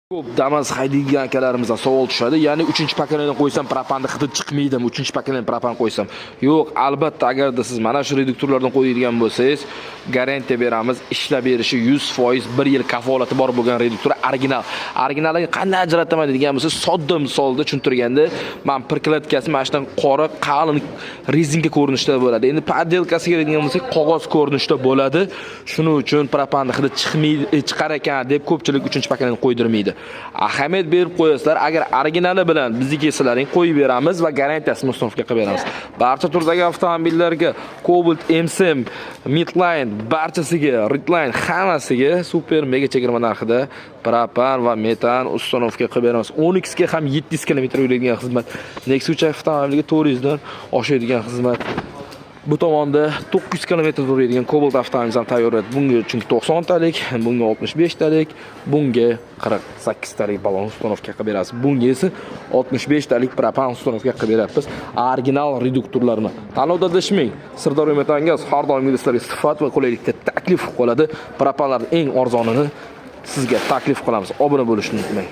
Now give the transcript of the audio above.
Ko'p Damas haydaydigan akalarimizdan savol tushadi. Ya'ni 3-pakalani qo'ysam propanni hidi chiqmaydimi? 3-pakalani propan qo'ysam. Yo'q, albatta agarda siz mana shu reduktorlardan qo'yadigan bo'lsangiz, garantiya beramiz. Ishlab berishi 100%, 1 yil kafolati bor bo'lgan reduktor original. Originalni qanday ajrataman degan bo'lsa, sodda misolda tushuntirganda, men pirklatkasi mana shundan qora, qalin rezinka ko'rinishda bo'ladi. Endi poddelkasiga keladigan bo'lsak, qog'oz ko'rinishda bo'ladi. Shuning uchun propanni hidi chiqar ekan deb ko'pchilik 3-pakalani qo'ydirmaydi. Ahamiyat berib qo'yasizlar. Agar originali bilan bizniki sizlarning qo'yib beramiz va garantiyasini ustunovka qilib beramiz. Barcha turdagi avtomobillarga Cobalt MSM, Midline, barchasiga, Redline hammasiga super mega chegirma narxida propan va metan ustunovka qilib beramiz. 10x ga ham 700 km yuradigan xizmat. Nexus avtomobiliga 400 dan oshadigan xizmat. Bu tomonda 900 km yuradigan Cobalt avtomobilimiz ham tayyorlaydi. Bunga chunki 90 talik, bunga 65 talik, bunga 48 talik balon ustunovka qilib beramiz. Bunga esa 65 talik propan ustunovka qilib beramiz. Original reduktorlarni tanlovda adashmang. Sirdaryo Metangaz har doim sizlarga sifat va qulaylikda taklif qiladi. Propanlarning eng arzonini sizga taklif qilamiz. Obuna bo'lishni unutmang.